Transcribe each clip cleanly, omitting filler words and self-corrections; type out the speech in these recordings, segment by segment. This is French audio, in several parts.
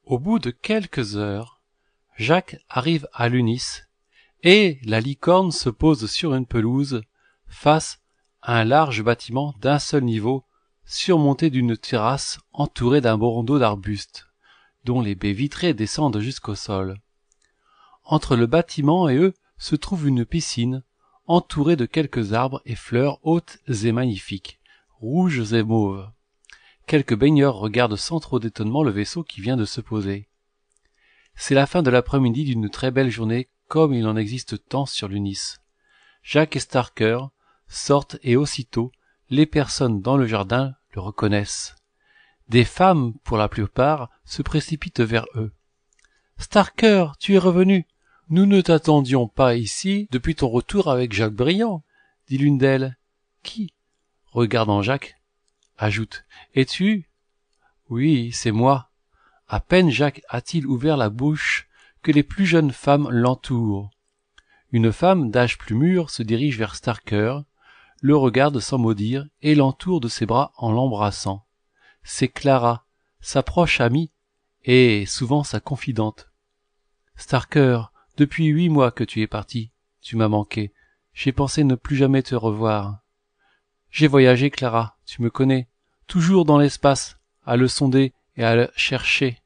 Au bout de quelques heures, Jacques arrive à Lunis, et la licorne se pose sur une pelouse, face à un large bâtiment d'un seul niveau, surmonté d'une terrasse entourée d'un bandeau d'arbustes, dont les baies vitrées descendent jusqu'au sol. Entre le bâtiment et eux se trouve une piscine, entourée de quelques arbres et fleurs hautes et magnifiques, rouges et mauves. Quelques baigneurs regardent sans trop d'étonnement le vaisseau qui vient de se poser. C'est la fin de l'après-midi d'une très belle journée, comme il en existe tant sur Lunis. Jacques et Starker sortent et aussitôt, les personnes dans le jardin le reconnaissent. Des femmes, pour la plupart, se précipitent vers eux. « Starker, tu es revenu. Nous ne t'attendions pas ici depuis ton retour avec Jacques Briand, » dit l'une d'elles. « Qui ?» regardant Jacques, ajoute. « Es-tu » ? « Oui, c'est moi. » À peine Jacques a-t-il ouvert la bouche que les plus jeunes femmes l'entourent. Une femme d'âge plus mûr se dirige vers Starker, le regarde sans mot dire et l'entoure de ses bras en l'embrassant. C'est Clara, sa proche amie et souvent sa confidente. « Starker, depuis 8 mois que tu es parti, tu m'as manqué. J'ai pensé ne plus jamais te revoir. J'ai voyagé, Clara, tu me connais, toujours dans l'espace, à le sonder et à le chercher.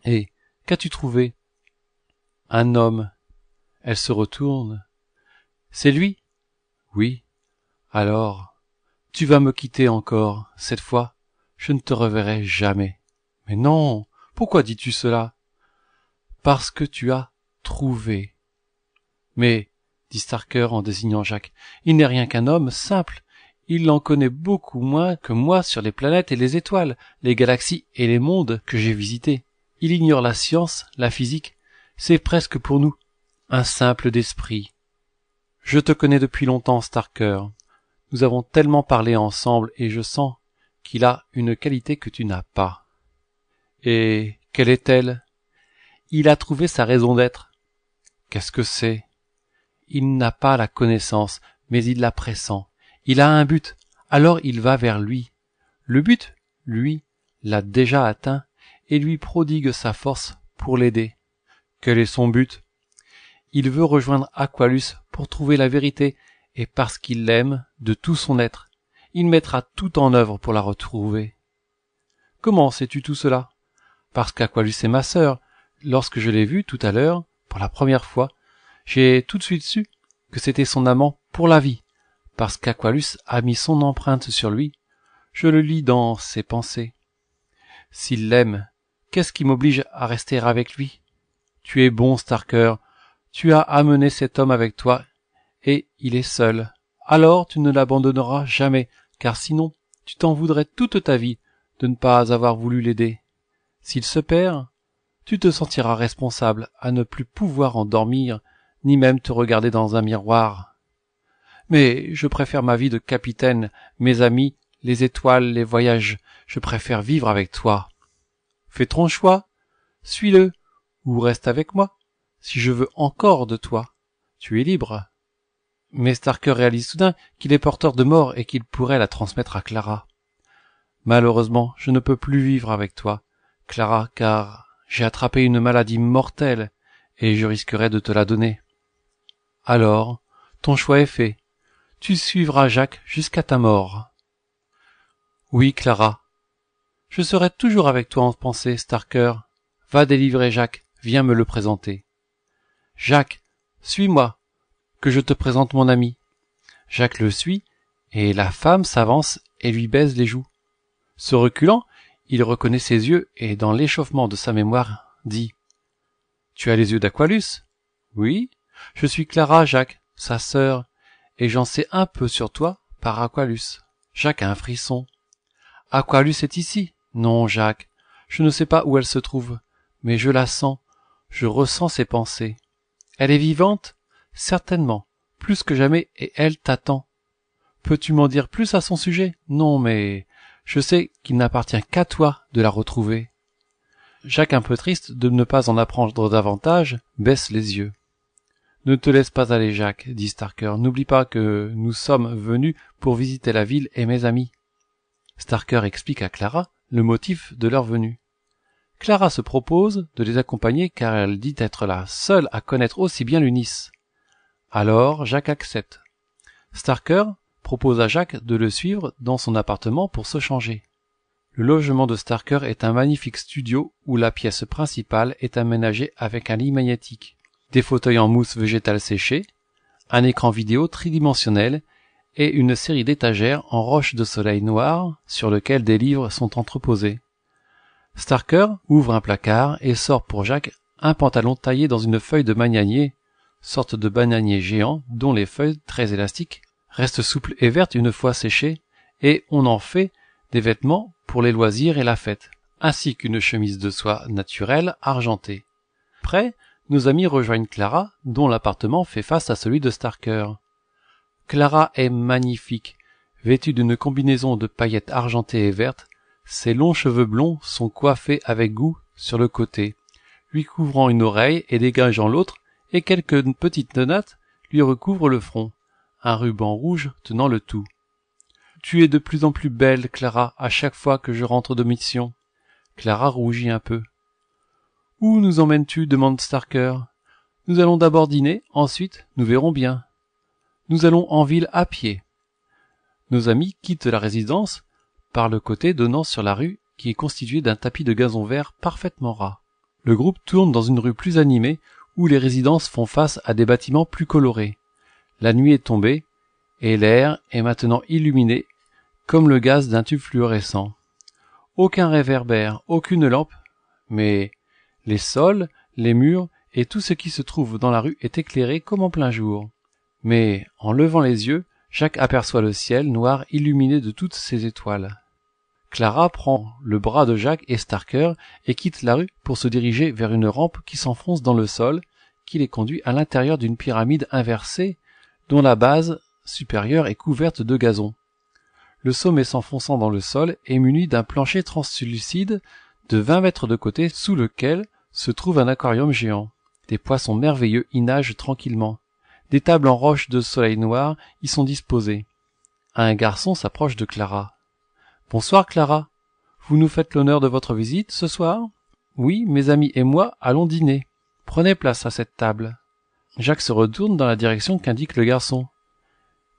Et qu'as-tu trouvé ? Un homme. » Elle se retourne. « C'est lui ? Oui. Alors, tu vas me quitter encore, cette fois, je ne te reverrai jamais. » Mais non, pourquoi dis-tu cela ? Parce que tu as trouvé. Mais, dit Starker en désignant Jacques, il n'est rien qu'un homme simple. Il en connaît beaucoup moins que moi sur les planètes et les étoiles, les galaxies et les mondes que j'ai visités. Il ignore la science, la physique. C'est presque pour nous un simple d'esprit. Je te connais depuis longtemps, Starker. Nous avons tellement parlé ensemble et je sens qu'il a une qualité que tu n'as pas. Et quelle est-elle ? Il a trouvé sa raison d'être. Qu'est-ce que c'est ? Il n'a pas la connaissance, mais il la pressent. Il a un but, alors il va vers lui. Le but, lui, l'a déjà atteint et lui prodigue sa force pour l'aider. Quel est son but ? Il veut rejoindre Aqualus pour trouver la vérité et parce qu'il l'aime de tout son être, il mettra tout en œuvre pour la retrouver. Comment sais-tu tout cela ? Parce qu'Aqualus est ma sœur. Lorsque je l'ai vue tout à l'heure, pour la première fois, j'ai tout de suite su que c'était son amant pour la vie, parce qu'Aqualus a mis son empreinte sur lui. Je le lis dans ses pensées. S'il l'aime, qu'est-ce qui m'oblige à rester avec lui ? Tu es bon, Starker. Tu as amené cet homme avec toi, et il est seul. Alors tu ne l'abandonneras jamais, car sinon tu t'en voudrais toute ta vie de ne pas avoir voulu l'aider. S'il se perd, tu te sentiras responsable à ne plus pouvoir en dormir, ni même te regarder dans un miroir. Mais je préfère ma vie de capitaine, mes amis, les étoiles, les voyages. Je préfère vivre avec toi. Fais ton choix, suis-le, ou reste avec moi. Si je veux encore de toi, tu es libre. Mais Starker réalise soudain qu'il est porteur de mort et qu'il pourrait la transmettre à Clara. Malheureusement, je ne peux plus vivre avec toi, Clara, car j'ai attrapé une maladie mortelle et je risquerais de te la donner. Alors, ton choix est fait. Tu suivras Jacques jusqu'à ta mort. Oui, Clara. Je serai toujours avec toi en pensée, Starker. Va délivrer Jacques, viens me le présenter. Jacques, suis-moi, que je te présente mon ami. Jacques le suit, et la femme s'avance et lui baise les joues. Se reculant, il reconnaît ses yeux et, dans l'échauffement de sa mémoire, dit « Tu as les yeux d'Aqualus ?»« Oui, je suis Clara, Jacques, sa sœur, et j'en sais un peu sur toi par Aqualus. » Jacques a un frisson. « Aqualus est ici ?»« Non, Jacques, je ne sais pas où elle se trouve, mais je la sens, je ressens ses pensées. Elle est vivante ? Certainement, plus que jamais, et elle t'attend. Peux-tu m'en dire plus à son sujet ? Non, mais je sais qu'il n'appartient qu'à toi de la retrouver. » Jacques, un peu triste de ne pas en apprendre davantage, baisse les yeux. « Ne te laisse pas aller, Jacques, dit Starker. N'oublie pas que nous sommes venus pour visiter la ville et mes amis. » Starker explique à Clara le motif de leur venue. Clara se propose de les accompagner car elle dit être la seule à connaître aussi bien l'Unis. Alors Jacques accepte. Starker propose à Jacques de le suivre dans son appartement pour se changer. Le logement de Starker est un magnifique studio où la pièce principale est aménagée avec un lit magnétique, des fauteuils en mousse végétale séchée, un écran vidéo tridimensionnel et une série d'étagères en roche de soleil noire sur lequel des livres sont entreposés. Starker ouvre un placard et sort pour Jacques un pantalon taillé dans une feuille de bananier, sorte de bananier géant dont les feuilles, très élastiques, restent souples et vertes une fois séchées, et on en fait des vêtements pour les loisirs et la fête, ainsi qu'une chemise de soie naturelle argentée. Près, nos amis rejoignent Clara, dont l'appartement fait face à celui de Starker. Clara est magnifique, vêtue d'une combinaison de paillettes argentées et vertes. Ses longs cheveux blonds sont coiffés avec goût sur le côté, lui couvrant une oreille et dégageant l'autre, et quelques petites nattes lui recouvrent le front, un ruban rouge tenant le tout. « Tu es de plus en plus belle, Clara, à chaque fois que je rentre de mission. » Clara rougit un peu. « Où nous emmènes-tu » demande Starker. « Nous allons d'abord dîner, ensuite nous verrons bien. Nous allons en ville à pied. » Nos amis quittent la résidence par le côté donnant sur la rue qui est constituée d'un tapis de gazon vert parfaitement ras. Le groupe tourne dans une rue plus animée où les résidences font face à des bâtiments plus colorés. La nuit est tombée et l'air est maintenant illuminé comme le gaz d'un tube fluorescent. Aucun réverbère, aucune lampe, mais les sols, les murs et tout ce qui se trouve dans la rue est éclairé comme en plein jour. Mais en levant les yeux, Jacques aperçoit le ciel noir illuminé de toutes ses étoiles. Clara prend le bras de Jacques et Starker et quitte la rue pour se diriger vers une rampe qui s'enfonce dans le sol, qui les conduit à l'intérieur d'une pyramide inversée dont la base supérieure est couverte de gazon. Le sommet s'enfonçant dans le sol est muni d'un plancher translucide de 20 mètres de côté sous lequel se trouve un aquarium géant. Des poissons merveilleux y nagent tranquillement. Des tables en roche de soleil noir y sont disposées. Un garçon s'approche de Clara. « Bonsoir Clara, vous nous faites l'honneur de votre visite ce soir ? » « Oui, mes amis et moi allons dîner. Prenez place à cette table. » Jacques se retourne dans la direction qu'indique le garçon,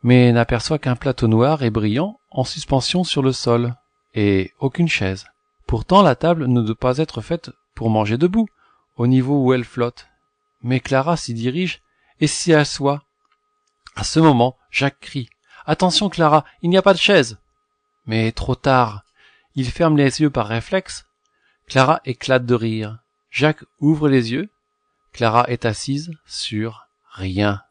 mais n'aperçoit qu'un plateau noir et brillant en suspension sur le sol, et aucune chaise. Pourtant la table ne doit pas être faite pour manger debout, au niveau où elle flotte. Mais Clara s'y dirige et s'y assoit. À ce moment, Jacques crie « Attention Clara, il n'y a pas de chaise !» Mais trop tard, il ferme les yeux par réflexe. Clara éclate de rire. Jacques ouvre les yeux. Clara est assise sur rien,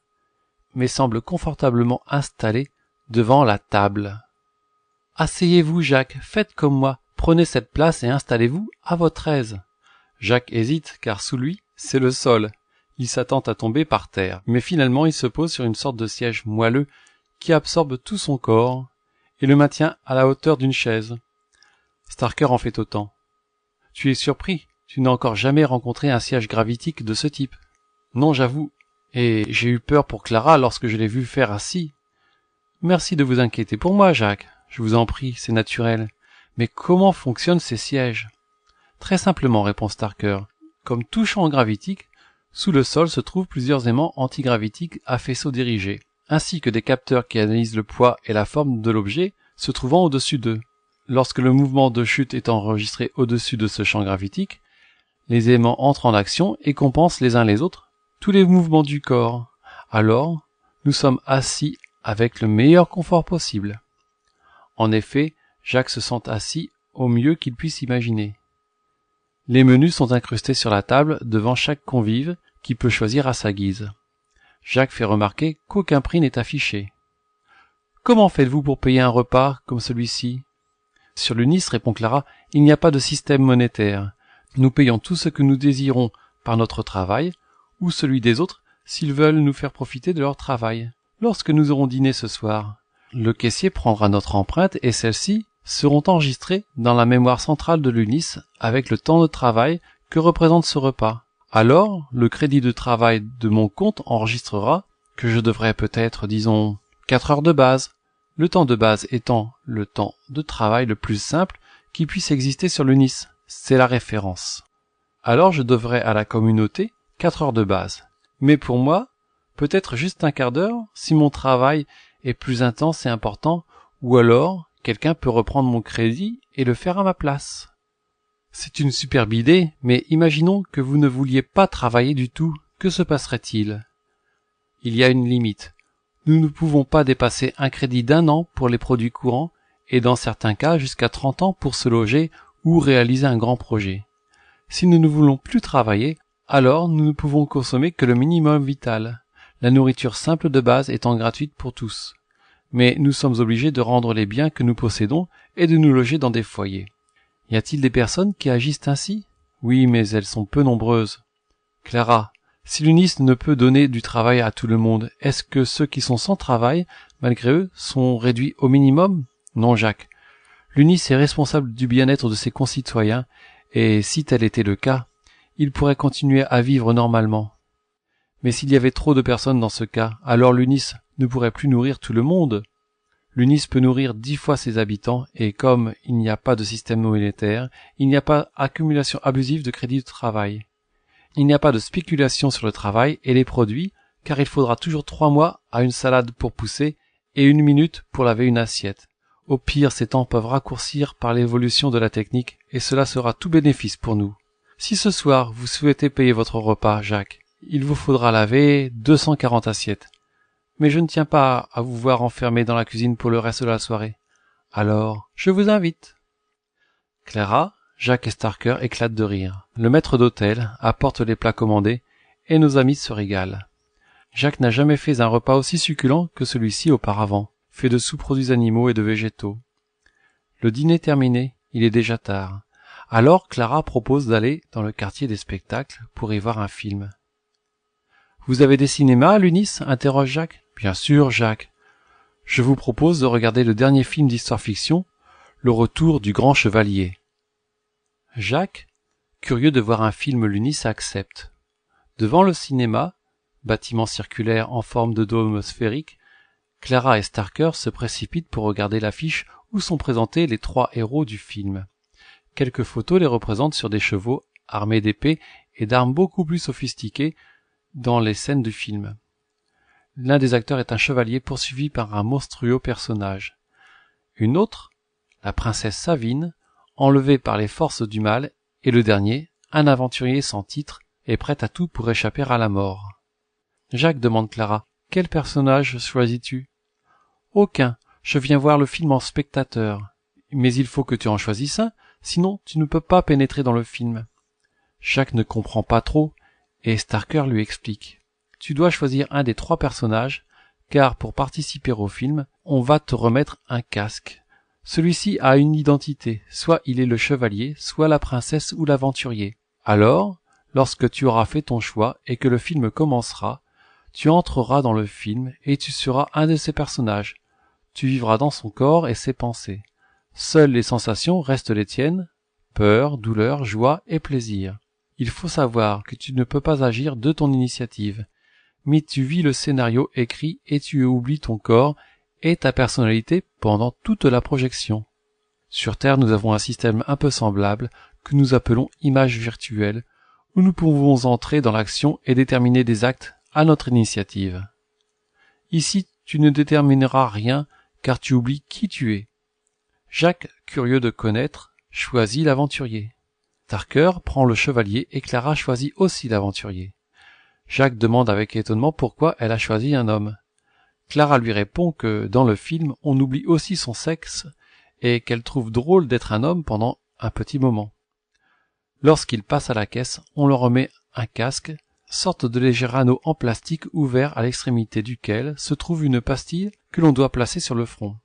mais semble confortablement installée devant la table. « Asseyez-vous, Jacques, faites comme moi, prenez cette place et installez-vous à votre aise. » Jacques hésite, car sous lui, c'est le sol. Il s'attend à tomber par terre, mais finalement il se pose sur une sorte de siège moelleux qui absorbe tout son corps et le maintient à la hauteur d'une chaise. Starker en fait autant. « Tu es surpris, tu n'as encore jamais rencontré un siège gravitique de ce type. »« Non, j'avoue, et j'ai eu peur pour Clara lorsque je l'ai vue faire assis. »« Merci de vous inquiéter pour moi, Jacques, je vous en prie, c'est naturel. Mais comment fonctionnent ces sièges ?»« Très simplement, répond Starker. Comme tout champ gravitique, sous le sol se trouvent plusieurs aimants antigravitiques à faisceaux dirigés, ainsi que des capteurs qui analysent le poids et la forme de l'objet se trouvant au-dessus d'eux. Lorsque le mouvement de chute est enregistré au-dessus de ce champ gravitique, les aimants entrent en action et compensent les uns les autres tous les mouvements du corps. Alors, nous sommes assis avec le meilleur confort possible. En effet, Jacques se sent assis au mieux qu'il puisse imaginer. Les menus sont incrustés sur la table devant chaque convive qui peut choisir à sa guise. Jacques fait remarquer qu'aucun prix n'est affiché. « Comment faites-vous pour payer un repas comme celui-ci » Sur l'Unis, répond Clara, il n'y a pas de système monétaire. Nous payons tout ce que nous désirons par notre travail, ou celui des autres s'ils veulent nous faire profiter de leur travail. Lorsque nous aurons dîné ce soir, le caissier prendra notre empreinte et celles-ci seront enregistrées dans la mémoire centrale de l'Unis avec le temps de travail que représente ce repas. Alors, le crédit de travail de mon compte enregistrera que je devrais peut-être, disons, 4 heures de base. Le temps de base étant le temps de travail le plus simple qui puisse exister sur l'Unis, c'est la référence. Alors je devrais à la communauté 4 heures de base. Mais pour moi, peut-être juste un quart d'heure si mon travail est plus intense et important, ou alors quelqu'un peut reprendre mon crédit et le faire à ma place. C'est une superbe idée, mais imaginons que vous ne vouliez pas travailler du tout, que se passerait-il? Il y a une limite. Nous ne pouvons pas dépasser un crédit d'1 an pour les produits courants et dans certains cas jusqu'à 30 ans pour se loger ou réaliser un grand projet. Si nous ne voulons plus travailler, alors nous ne pouvons consommer que le minimum vital, la nourriture simple de base étant gratuite pour tous. Mais nous sommes obligés de rendre les biens que nous possédons et de nous loger dans des foyers. Y a-t-il des personnes qui agissent ainsi? Oui, mais elles sont peu nombreuses. Clara, si l'UNIS ne peut donner du travail à tout le monde, est-ce que ceux qui sont sans travail, malgré eux, sont réduits au minimum? Non, Jacques. L'UNIS est responsable du bien-être de ses concitoyens, et si tel était le cas, ils pourraient continuer à vivre normalement. Mais s'il y avait trop de personnes dans ce cas, alors l'UNIS ne pourrait plus nourrir tout le monde. L'UNIS peut nourrir 10 fois ses habitants, et comme il n'y a pas de système monétaire, il n'y a pas accumulation abusive de crédits de travail. Il n'y a pas de spéculation sur le travail et les produits, car il faudra toujours 3 mois à une salade pour pousser et 1 minute pour laver une assiette. Au pire, ces temps peuvent raccourcir par l'évolution de la technique, et cela sera tout bénéfice pour nous. Si ce soir vous souhaitez payer votre repas, Jacques, il vous faudra laver 240 assiettes. Mais je ne tiens pas à vous voir enfermé dans la cuisine pour le reste de la soirée. Alors, je vous invite. Clara, Jacques et Starker éclatent de rire. Le maître d'hôtel apporte les plats commandés, et nos amis se régalent. Jacques n'a jamais fait un repas aussi succulent que celui-ci auparavant, fait de sous-produits animaux et de végétaux. Le dîner terminé, il est déjà tard. Alors Clara propose d'aller dans le quartier des spectacles pour y voir un film. « Vous avez des cinémas à l'UNIS ?» interroge Jacques. « Bien sûr, Jacques. Je vous propose de regarder le dernier film d'histoire-fiction, Le Retour du Grand Chevalier. » Jacques, curieux de voir un film l'UNIS, accepte. Devant le cinéma, bâtiment circulaire en forme de dôme sphérique, Clara et Starker se précipitent pour regarder l'affiche où sont présentés les 3 héros du film. Quelques photos les représentent sur des chevaux armés d'épées et d'armes beaucoup plus sophistiquées dans les scènes du film. L'un des acteurs est un chevalier poursuivi par un monstrueux personnage. Une autre, la princesse Savine, enlevée par les forces du mal, et le dernier, un aventurier sans titre, est prêt à tout pour échapper à la mort. Jacques demande Clara, « Quel personnage choisis-tu » ? « Aucun, je viens voir le film en spectateur. Mais il faut que tu en choisisses un, sinon tu ne peux pas pénétrer dans le film. » Jacques ne comprend pas trop, et Starker lui explique. « Tu dois choisir un des 3 personnages, car pour participer au film, on va te remettre un casque. Celui-ci a une identité, soit il est le chevalier, soit la princesse ou l'aventurier. Alors, lorsque tu auras fait ton choix et que le film commencera, tu entreras dans le film et tu seras un de ces personnages. Tu vivras dans son corps et ses pensées. Seules les sensations restent les tiennes, peur, douleur, joie et plaisir. Il faut savoir que tu ne peux pas agir de ton initiative, mais tu vis le scénario écrit et tu oublies ton corps et ta personnalité pendant toute la projection. Sur Terre, nous avons un système un peu semblable que nous appelons image virtuelle, où nous pouvons entrer dans l'action et déterminer des actes à notre initiative. Ici, tu ne détermineras rien car tu oublies qui tu es. Jacques, curieux de connaître, choisit l'aventurier. Starker prend le chevalier et Clara choisit aussi l'aventurier. Jacques demande avec étonnement pourquoi elle a choisi un homme. Clara lui répond que dans le film, on oublie aussi son sexe et qu'elle trouve drôle d'être un homme pendant un petit moment. Lorsqu'il passe à la caisse, on leur remet un casque, sorte de léger anneau en plastique ouvert à l'extrémité duquel se trouve une pastille que l'on doit placer sur le front.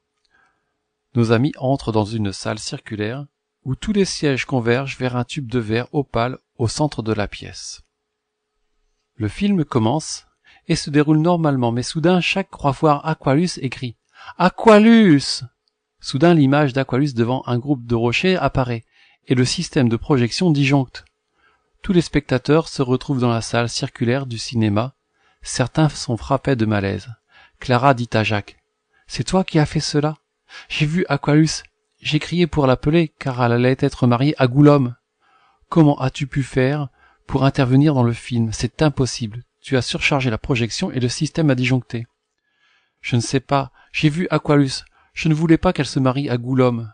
Nos amis entrent dans une salle circulaire où tous les sièges convergent vers un tube de verre opale au centre de la pièce. Le film commence et se déroule normalement, mais soudain Jacques croit voir Aqualus et crie « Aqualus !» Soudain l'image d'Aqualus devant un groupe de rochers apparaît et le système de projection disjoncte. Tous les spectateurs se retrouvent dans la salle circulaire du cinéma. Certains sont frappés de malaise. Clara dit à Jacques « C'est toi qui as fait cela ? J'ai vu Aqualus. J'ai crié pour l'appeler car elle allait être mariée à Goulôme. Comment as-tu pu faire pour intervenir dans le film? C'est impossible. Tu as surchargé la projection et le système a disjoncté. Je ne sais pas. J'ai vu Aqualus. Je ne voulais pas qu'elle se marie à Goulôme.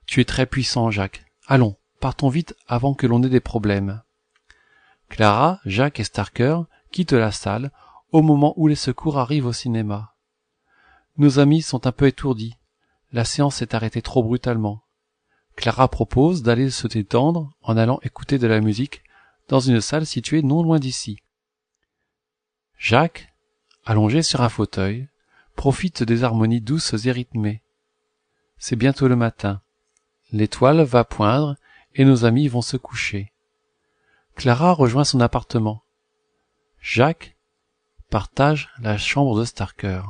Tu es très puissant, Jacques. Allons, partons vite avant que l'on ait des problèmes. Clara, Jacques et Starker quittent la salle au moment où les secours arrivent au cinéma. Nos amis sont un peu étourdis. La séance s'est arrêtée trop brutalement. Clara propose d'aller se détendre en allant écouter de la musique dans une salle située non loin d'ici. Jacques, allongé sur un fauteuil, profite des harmonies douces et rythmées. C'est bientôt le matin. L'étoile va poindre et nos amis vont se coucher. Clara rejoint son appartement. Jacques partage la chambre de Starker.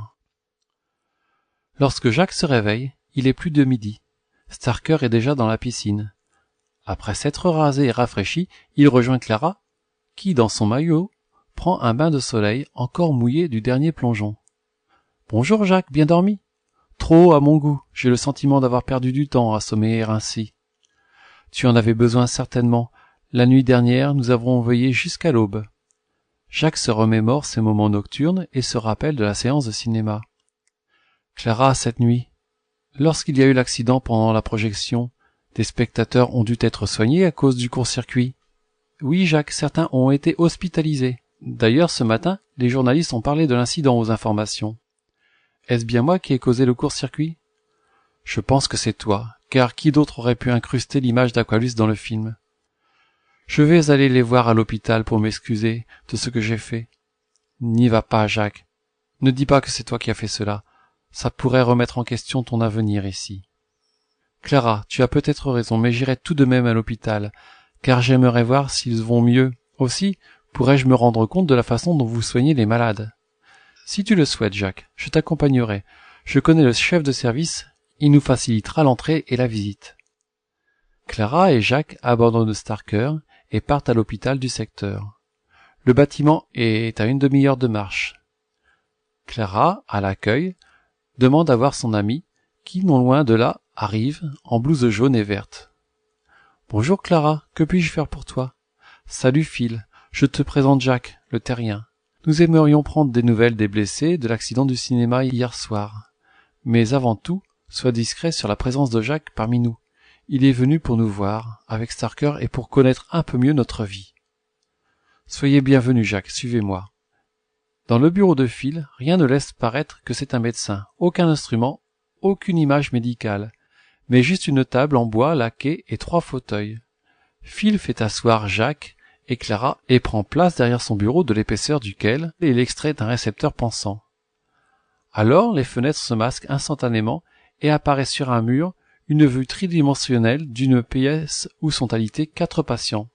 Lorsque Jacques se réveille, il est plus de midi. Starker est déjà dans la piscine. Après s'être rasé et rafraîchi, il rejoint Clara, qui, dans son maillot, prend un bain de soleil encore mouillé du dernier plongeon. « Bonjour Jacques, bien dormi ?»« Trop à mon goût, j'ai le sentiment d'avoir perdu du temps à sommeiller ainsi. »« Tu en avais besoin certainement. La nuit dernière, nous avons veillé jusqu'à l'aube. » Jacques se remémore ces moments nocturnes et se rappelle de la séance de cinéma. Clara, cette nuit, lorsqu'il y a eu l'accident pendant la projection, des spectateurs ont dû être soignés à cause du court-circuit. Oui, Jacques, certains ont été hospitalisés. D'ailleurs, ce matin, les journalistes ont parlé de l'incident aux informations. Est-ce bien moi qui ai causé le court-circuit? Je pense que c'est toi, car qui d'autre aurait pu incruster l'image d'Aqualus dans le film? Je vais aller les voir à l'hôpital pour m'excuser de ce que j'ai fait. N'y va pas, Jacques. Ne dis pas que c'est toi qui as fait cela. Ça pourrait remettre en question ton avenir ici. Clara, tu as peut-être raison, mais j'irai tout de même à l'hôpital, car j'aimerais voir s'ils vont mieux. Aussi, pourrais-je me rendre compte de la façon dont vous soignez les malades? Si tu le souhaites, Jacques, je t'accompagnerai. Je connais le chef de service, il nous facilitera l'entrée et la visite. Clara et Jacques abandonnent Starker et partent à l'hôpital du secteur. Le bâtiment est à une demi-heure de marche. Clara, à l'accueil, demande à voir son ami, qui, non loin de là, arrive, en blouse jaune et verte. « Bonjour Clara, que puis-je faire pour toi ?»« Salut Phil, je te présente Jacques, le terrien. Nous aimerions prendre des nouvelles des blessés de l'accident du cinéma hier soir. Mais avant tout, sois discret sur la présence de Jacques parmi nous. Il est venu pour nous voir, avec Starker, et pour connaître un peu mieux notre vie. »« Soyez bienvenu Jacques, suivez-moi. » Dans le bureau de Phil, rien ne laisse paraître que c'est un médecin, aucun instrument, aucune image médicale, mais juste une table en bois laquée et 3 fauteuils. Phil fait asseoir Jacques et Clara et prend place derrière son bureau de l'épaisseur duquel il extrait d'un récepteur pensant. Alors les fenêtres se masquent instantanément et apparaît sur un mur une vue tridimensionnelle d'une pièce où sont alités 4 patients.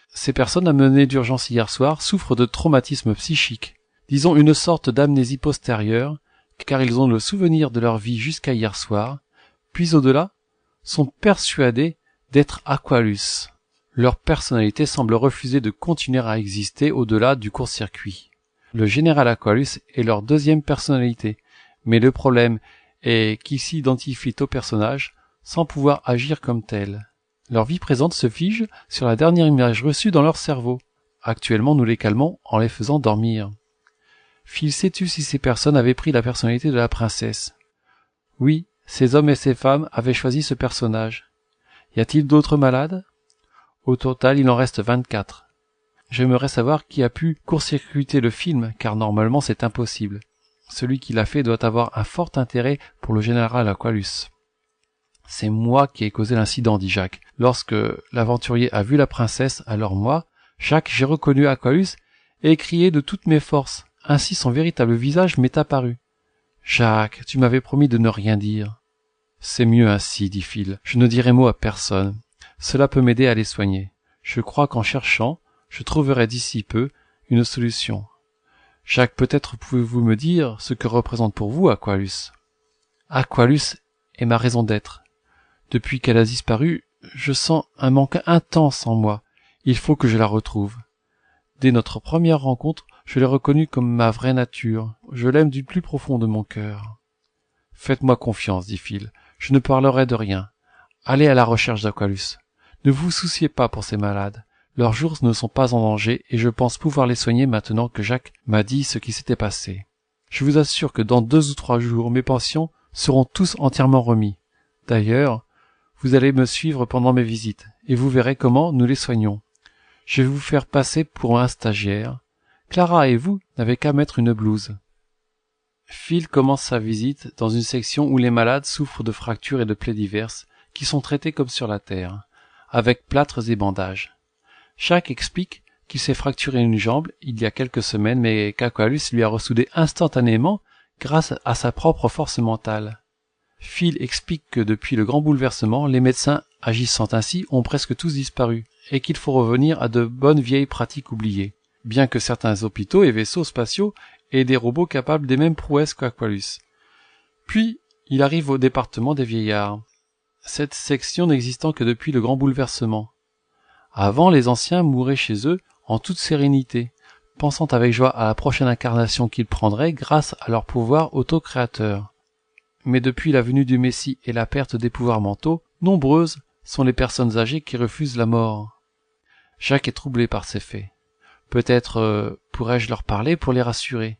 Ces personnes amenées d'urgence hier soir souffrent de traumatisme psychique, disons une sorte d'amnésie postérieure, car ils ont le souvenir de leur vie jusqu'à hier soir, puis au-delà, sont persuadés d'être Aqualus. Leur personnalité semble refuser de continuer à exister au-delà du court-circuit. Le général Aqualus est leur deuxième personnalité, mais le problème est qu'ils s'identifient au personnage sans pouvoir agir comme tel. Leur vie présente se fige sur la dernière image reçue dans leur cerveau. Actuellement, nous les calmons en les faisant dormir. Phil, sais-tu si ces personnes avaient pris la personnalité de la princesse? Oui, ces hommes et ces femmes avaient choisi ce personnage. Y a-t-il d'autres malades? Au total, il en reste 24. J'aimerais savoir qui a pu court-circuiter le film, car normalement c'est impossible. Celui qui l'a fait doit avoir un fort intérêt pour le général Aqualus. C'est moi qui ai causé l'incident, dit Jacques. Lorsque l'aventurier a vu la princesse, alors moi, Jacques, j'ai reconnu Aqualus et crié de toutes mes forces. Ainsi son véritable visage m'est apparu. Jacques, tu m'avais promis de ne rien dire. C'est mieux ainsi, dit Phil. Je ne dirai mot à personne. Cela peut m'aider à les soigner. Je crois qu'en cherchant, je trouverai d'ici peu une solution. Jacques, peut-être pouvez-vous me dire ce que représente pour vous Aqualus? Aqualus est ma raison d'être. Depuis qu'elle a disparu, je sens un manque intense en moi. Il faut que je la retrouve. Dès notre première rencontre, je l'ai reconnue comme ma vraie nature. Je l'aime du plus profond de mon cœur. Faites-moi confiance, dit Phil. Je ne parlerai de rien. Allez à la recherche d'Aqualus. Ne vous souciez pas pour ces malades. Leurs jours ne sont pas en danger et je pense pouvoir les soigner maintenant que Jacques m'a dit ce qui s'était passé. Je vous assure que dans 2 ou 3 jours, mes patients seront tous entièrement remis. D'ailleurs, vous allez me suivre pendant mes visites et vous verrez comment nous les soignons. Je vais vous faire passer pour un stagiaire. Clara et vous n'avez qu'à mettre une blouse. Phil commence sa visite dans une section où les malades souffrent de fractures et de plaies diverses qui sont traitées comme sur la terre, avec plâtres et bandages. Jacques explique qu'il s'est fracturé une jambe il y a quelques semaines, mais qu'Aqualus lui a ressoudé instantanément grâce à sa propre force mentale. Phil explique que depuis le grand bouleversement, les médecins agissant ainsi ont presque tous disparu, et qu'il faut revenir à de bonnes vieilles pratiques oubliées, bien que certains hôpitaux et vaisseaux spatiaux aient des robots capables des mêmes prouesses qu'Aqualus. Puis, il arrive au département des vieillards, cette section n'existant que depuis le grand bouleversement. Avant, les anciens mouraient chez eux en toute sérénité, pensant avec joie à la prochaine incarnation qu'ils prendraient grâce à leur pouvoir autocréateur. Mais depuis la venue du Messie et la perte des pouvoirs mentaux, nombreuses sont les personnes âgées qui refusent la mort. Jacques est troublé par ces faits. Peut-être pourrais-je leur parler pour les rassurer.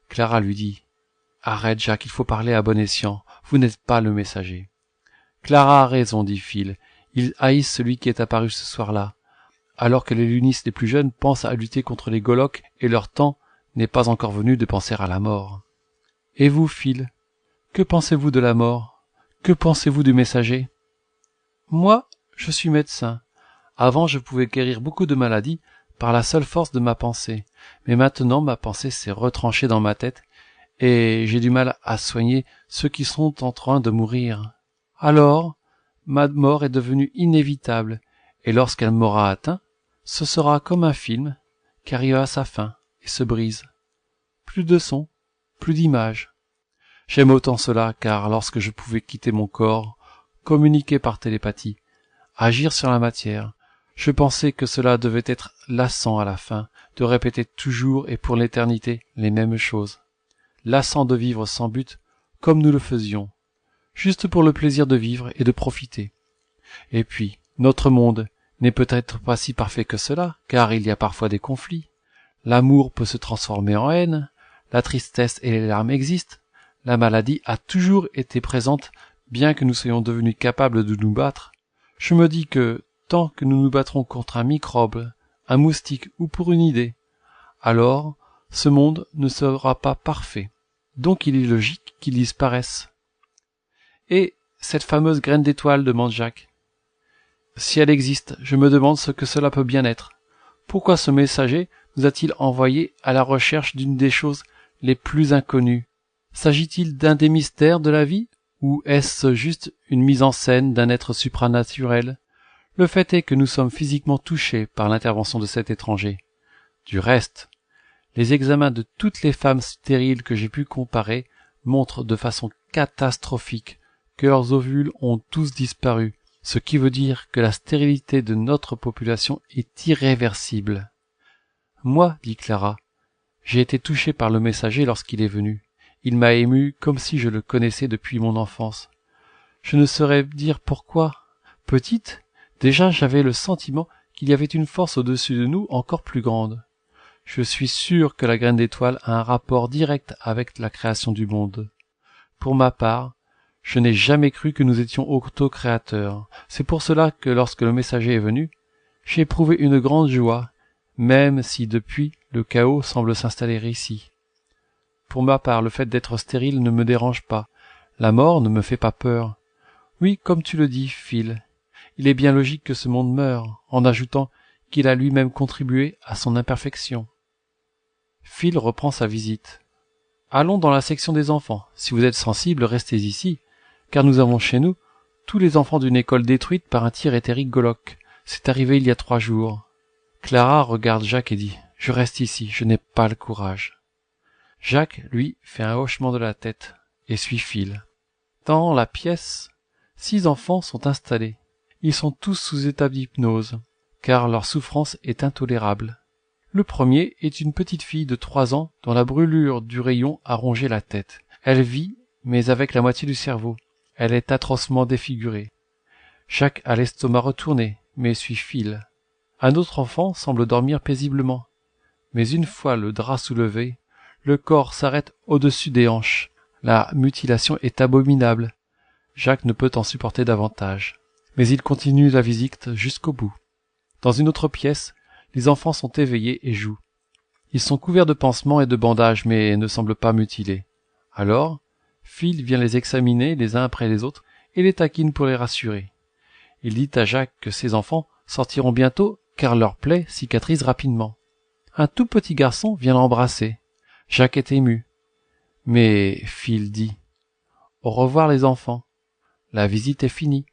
Clara lui dit « Arrête, Jacques, il faut parler à bon escient. Vous n'êtes pas le messager. » Clara a raison, dit Phil. Ils haïssent celui qui est apparu ce soir-là, alors que les lunistes les plus jeunes pensent à lutter contre les Goloks et leur temps n'est pas encore venu de penser à la mort. Et vous, Phil, que pensez-vous de la mort? Que pensez-vous du messager? Moi, je suis médecin. Avant, je pouvais guérir beaucoup de maladies par la seule force de ma pensée, mais maintenant ma pensée s'est retranchée dans ma tête et j'ai du mal à soigner ceux qui sont en train de mourir. Alors, ma mort est devenue inévitable, et lorsqu'elle m'aura atteint, ce sera comme un film qui arrive à sa fin et se brise. Plus de son, plus d'images. J'aime autant cela car lorsque je pouvais quitter mon corps, communiquer par télépathie, agir sur la matière, je pensais que cela devait être lassant à la fin, de répéter toujours et pour l'éternité les mêmes choses. Lassant de vivre sans but, comme nous le faisions, juste pour le plaisir de vivre et de profiter. Et puis, notre monde n'est peut-être pas si parfait que cela, car il y a parfois des conflits. L'amour peut se transformer en haine, la tristesse et les larmes existent, la maladie a toujours été présente, bien que nous soyons devenus capables de nous battre. Je me dis que, tant que nous nous battrons contre un microbe, un moustique ou pour une idée, alors ce monde ne sera pas parfait. Donc il est logique qu'il disparaisse. Et cette fameuse graine d'étoile, demande Jacques. Si elle existe, je me demande ce que cela peut bien être. Pourquoi ce messager nous a-t-il envoyés à la recherche d'une des choses les plus inconnues? S'agit-il d'un des mystères de la vie, ou est-ce juste une mise en scène d'un être supranaturel? Le fait est que nous sommes physiquement touchés par l'intervention de cet étranger. Du reste, les examens de toutes les femmes stériles que j'ai pu comparer montrent de façon catastrophique que leurs ovules ont tous disparu, ce qui veut dire que la stérilité de notre population est irréversible. Moi, dit Clara, j'ai été touchée par le messager lorsqu'il est venu. Il m'a émue comme si je le connaissais depuis mon enfance. Je ne saurais dire pourquoi. Petite, déjà j'avais le sentiment qu'il y avait une force au-dessus de nous encore plus grande. Je suis sûr que la graine d'étoile a un rapport direct avec la création du monde. Pour ma part, je n'ai jamais cru que nous étions autocréateurs. C'est pour cela que lorsque le messager est venu, j'ai éprouvé une grande joie, même si depuis le chaos semble s'installer ici. Pour ma part, le fait d'être stérile ne me dérange pas. La mort ne me fait pas peur. Oui, comme tu le dis, Phil, il est bien logique que ce monde meure, en ajoutant qu'il a lui-même contribué à son imperfection. Phil reprend sa visite. Allons dans la section des enfants. Si vous êtes sensible, restez ici, car nous avons chez nous tous les enfants d'une école détruite par un tir éthérique Golok. C'est arrivé il y a 3 jours. Clara regarde Jacques et dit « Je reste ici, je n'ai pas le courage. » Jacques, lui, fait un hochement de la tête et suit Phil. Dans la pièce, 6 enfants sont installés. Ils sont tous sous état d'hypnose, car leur souffrance est intolérable. Le premier est une petite fille de 3 ans dont la brûlure du rayon a rongé la tête. Elle vit, mais avec la moitié du cerveau. Elle est atrocement défigurée. Jacques a l'estomac retourné, mais suit Phil. Un autre enfant semble dormir paisiblement, mais une fois le drap soulevé, le corps s'arrête au-dessus des hanches. La mutilation est abominable. Jacques ne peut en supporter davantage. Mais il continue la visite jusqu'au bout. Dans une autre pièce, les enfants sont éveillés et jouent. Ils sont couverts de pansements et de bandages, mais ne semblent pas mutilés. Alors, Phil vient les examiner les uns après les autres et les taquine pour les rassurer. Il dit à Jacques que ses enfants sortiront bientôt car leurs plaies cicatrisent rapidement. Un tout petit garçon vient l'embrasser. Jacques est ému. Mais Phil dit « Au revoir les enfants. La visite est finie.